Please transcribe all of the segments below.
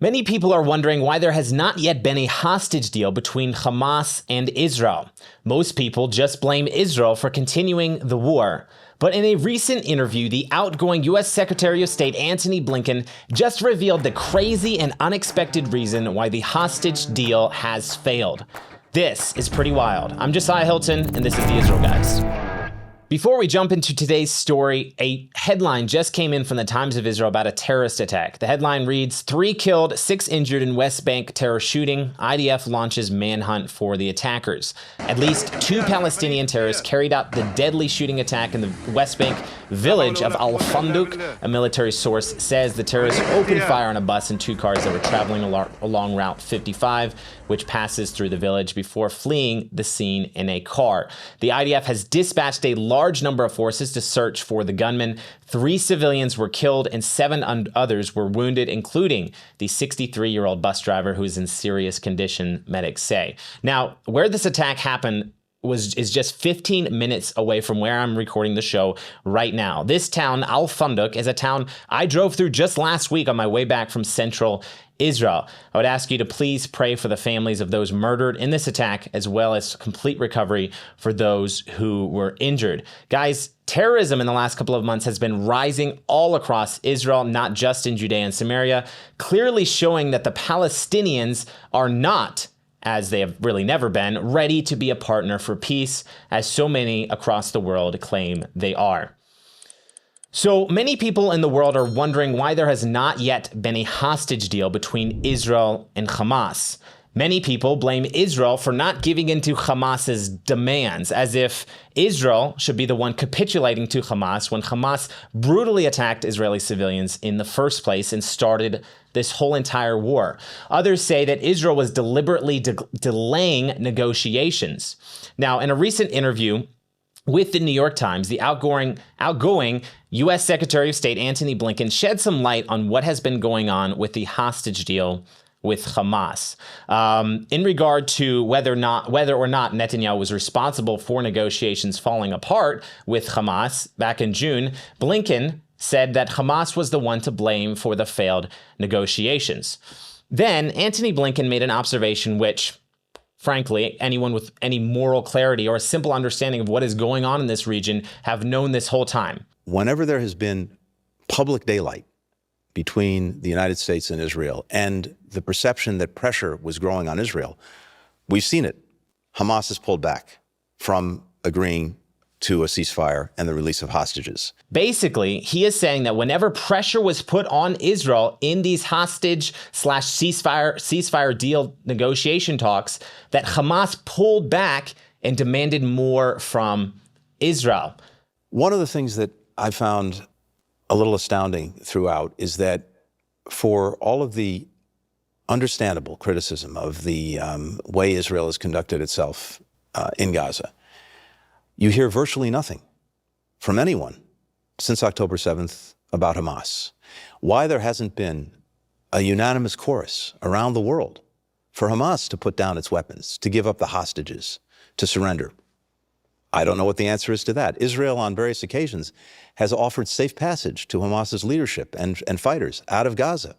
Many people are wondering why there has not yet been a hostage deal between Hamas and Israel. Most people just blame Israel for continuing the war. But in a recent interview, the outgoing U.S. Secretary of State Antony Blinken just revealed the crazy and unexpected reason why the hostage deal has failed. This is pretty wild. I'm Josiah Hilton, and this is the Israel Guys. Before we jump into today's story, a headline just came in from the Times of Israel about a terrorist attack. The headline reads, 3 killed, 6 injured in West Bank terror shooting. IDF launches manhunt for the attackers. At least 2 Palestinian terrorists carried out the deadly shooting attack in the West Bank village of Al-Funduk. A military source says the terrorists opened fire on a bus and 2 cars that were traveling along Route 55, which passes through the village, before fleeing the scene in a car. The IDF has dispatched a large number of forces to search for the gunman. 3 civilians were killed and 7 others were wounded, including the 63-year-old bus driver who is in serious condition, medics say. Now, where this attack happened is just 15 minutes away from where I'm recording the show right now. This town, Al-Funduk, is a town I drove through just last week on my way back from central Israel. I would ask you to please pray for the families of those murdered in this attack, as well as complete recovery for those who were injured. Guys, terrorism in the last couple of months has been rising all across Israel, not just in Judea and Samaria, clearly showing that the Palestinians are not, as they have really never been, ready to be a partner for peace, as so many across the world claim they are. So many people in the world are wondering why there has not yet been a hostage deal between Israel and Hamas. Many people blame Israel for not giving in to Hamas's demands, as if Israel should be the one capitulating to Hamas when Hamas brutally attacked Israeli civilians in the first place and started this whole entire war. Others say that Israel was deliberately delaying negotiations. Now, in a recent interview with the New York Times, the outgoing U.S. Secretary of State Antony Blinken shed some light on what has been going on with the hostage deal with Hamas. In regard to whether or not Netanyahu was responsible for negotiations falling apart with Hamas back in June, Blinken said that Hamas was the one to blame for the failed negotiations. Then Antony Blinken made an observation which, frankly, anyone with any moral clarity or a simple understanding of what is going on in this region have known this whole time. Whenever there has been public daylight between the United States and Israel and the perception that pressure was growing on Israel, we've seen it. Hamas has pulled back from agreeing to a ceasefire and the release of hostages. Basically, he is saying that whenever pressure was put on Israel in these hostage/ceasefire deal negotiation talks, that Hamas pulled back and demanded more from Israel. One of the things that I found a little astounding throughout is that for all of the understandable criticism of the way Israel has conducted itself in Gaza, you hear virtually nothing from anyone since October 7th about Hamas. Why there hasn't been a unanimous chorus around the world for Hamas to put down its weapons, to give up the hostages, to surrender. I don't know what the answer is to that. Israel, on various occasions, has offered safe passage to Hamas's leadership and fighters out of Gaza.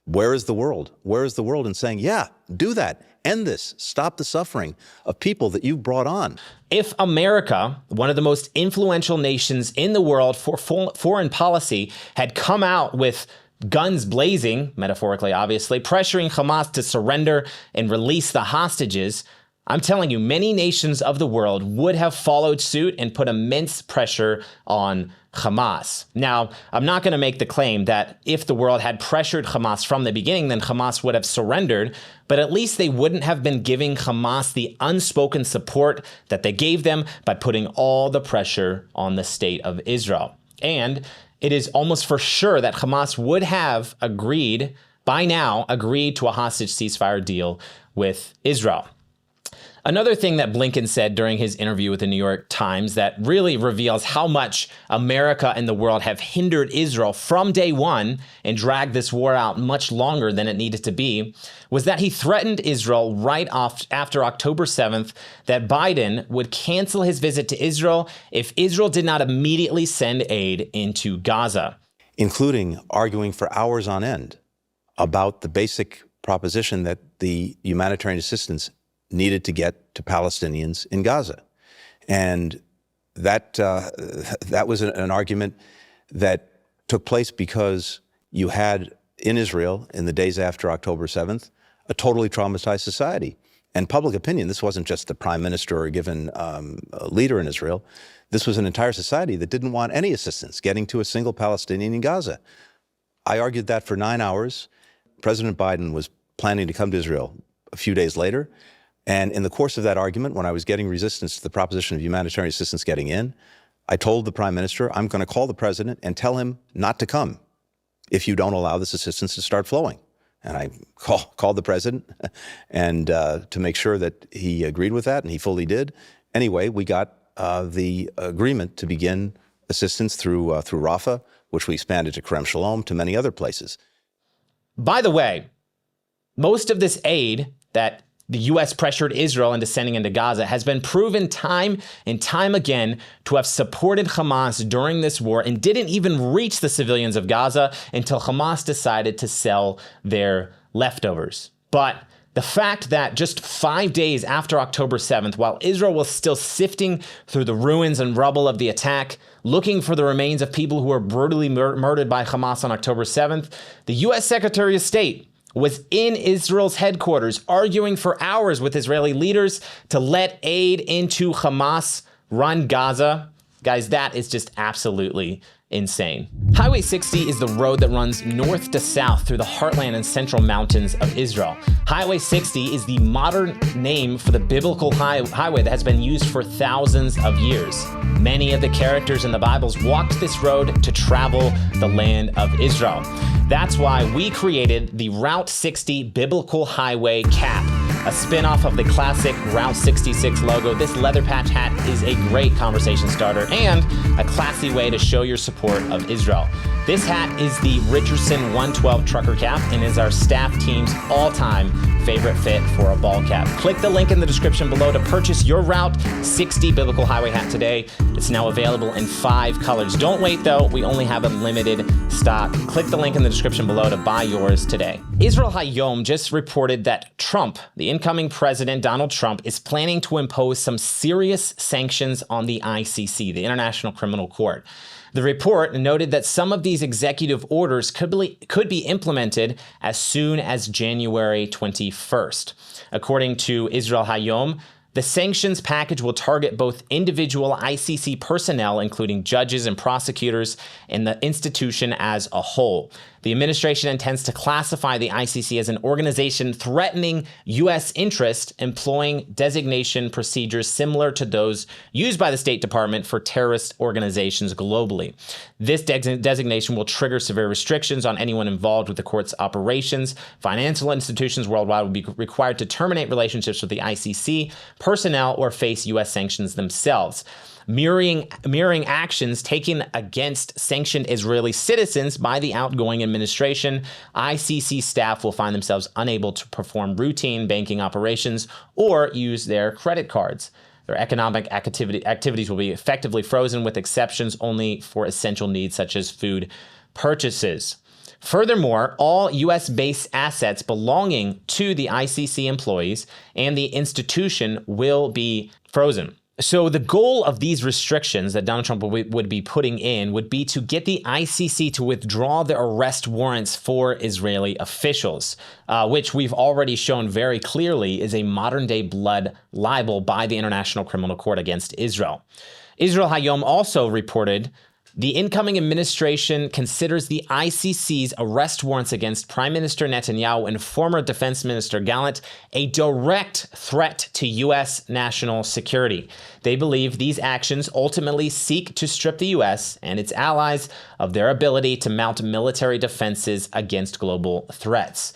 Where is the world? Where is the world in saying, yeah, do that, end this, stop the suffering of people that you brought on? If America, one of the most influential nations in the world for foreign policy, had come out with guns blazing, metaphorically obviously, pressuring Hamas to surrender and release the hostages, I'm telling you, many nations of the world would have followed suit and put immense pressure on Hamas. Now, I'm not going to make the claim that if the world had pressured Hamas from the beginning, then Hamas would have surrendered, but at least they wouldn't have been giving Hamas the unspoken support that they gave them by putting all the pressure on the state of Israel. And it is almost for sure that Hamas would have agreed to a hostage ceasefire deal with Israel. Another thing that Blinken said during his interview with the New York Times that really reveals how much America and the world have hindered Israel from day one and dragged this war out much longer than it needed to be was that he threatened Israel right after October 7th that Biden would cancel his visit to Israel if Israel did not immediately send aid into Gaza. Including arguing for hours on end about the basic proposition that the humanitarian assistance needed to get to Palestinians in Gaza. And that was an argument that took place because you had in Israel, in the days after October 7th, a totally traumatized society. And public opinion, this wasn't just the prime minister or a given leader in Israel. This was an entire society that didn't want any assistance getting to a single Palestinian in Gaza. I argued that for 9 hours. President Biden was planning to come to Israel a few days later. And in the course of that argument, when I was getting resistance to the proposition of humanitarian assistance getting in, I told the prime minister, I'm going to call the president and tell him not to come if you don't allow this assistance to start flowing. And I called the president and to make sure that he agreed with that, and he fully did. Anyway, we got the agreement to begin assistance through Rafah, which we expanded to Kerem Shalom, to many other places. By the way, most of this aid that the U.S. pressured Israel into sending into Gaza has been proven time and time again to have supported Hamas during this war and didn't even reach the civilians of Gaza until Hamas decided to sell their leftovers. But the fact that just 5 days after October 7th, while Israel was still sifting through the ruins and rubble of the attack, looking for the remains of people who were brutally murdered by Hamas on October 7th, the U.S. Secretary of State was in Israel's headquarters arguing for hours with Israeli leaders to let aid into Hamas-run Gaza. Guys, that is just absolutely insane. Highway 60 is the road that runs north to south through the heartland and central mountains of Israel. Highway 60 is the modern name for the biblical highway that has been used for thousands of years. Many of the characters in the Bibles walked this road to travel the land of Israel. That's why we created the Route 60 Biblical Highway Cap, a spin-off of the classic Route 66 logo. This leather patch hat is a great conversation starter and a classy way to show your support of Israel. This hat is the Richardson 112 trucker cap and is our staff team's all-time favorite fit for a ball cap. Click the link in the description below to purchase your Route 60 Biblical Highway hat today. It's now available in 5 colors. Don't wait though, we only have a limited stock. Click the link in the description below to buy yours today. Israel Hayom just reported that Trump, the incoming president Donald Trump, is planning to impose some serious sanctions on the ICC, the International Criminal Court. The report noted that some of these executive orders could be implemented as soon as January 21st. According to Israel Hayom, the sanctions package will target both individual ICC personnel, including judges and prosecutors, and the institution as a whole. The administration intends to classify the ICC as an organization threatening U.S. interest, employing designation procedures similar to those used by the State Department for terrorist organizations globally. This designation will trigger severe restrictions on anyone involved with the court's operations. Financial institutions worldwide will be required to terminate relationships with the ICC personnel or face U.S. sanctions themselves. Mirroring actions taken against sanctioned Israeli citizens by the outgoing administration, ICC staff will find themselves unable to perform routine banking operations or use their credit cards. Their economic activities will be effectively frozen, with exceptions only for essential needs such as food purchases. Furthermore, all U.S.-based assets belonging to the ICC employees and the institution will be frozen. So the goal of these restrictions that Donald Trump would be putting in would be to get the ICC to withdraw the arrest warrants for Israeli officials, which we've already shown very clearly is a modern-day blood libel by the International Criminal Court against Israel. Israel Hayom also reported the incoming administration considers the ICC's arrest warrants against Prime Minister Netanyahu and former Defense Minister Gallant a direct threat to U.S. national security. They believe these actions ultimately seek to strip the U.S. and its allies of their ability to mount military defenses against global threats.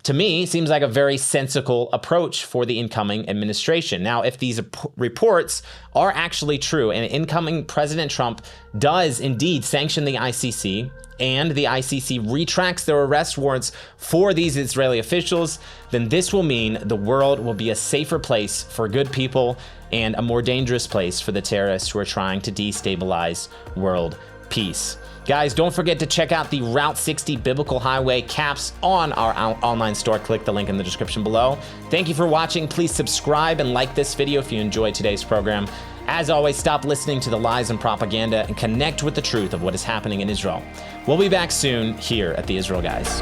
To me, seems like a very sensible approach for the incoming administration. Now, if these reports are actually true and incoming President Trump does indeed sanction the ICC and the ICC retracts their arrest warrants for these Israeli officials, then this will mean the world will be a safer place for good people and a more dangerous place for the terrorists who are trying to destabilize world peace. Guys, don't forget to check out the Route 60 Biblical Highway caps on our online store. Click the link in the description below. Thank you for watching. Please subscribe and like this video if you enjoyed today's program. As always, stop listening to the lies and propaganda and connect with the truth of what is happening in Israel. We'll be back soon here at the Israel Guys.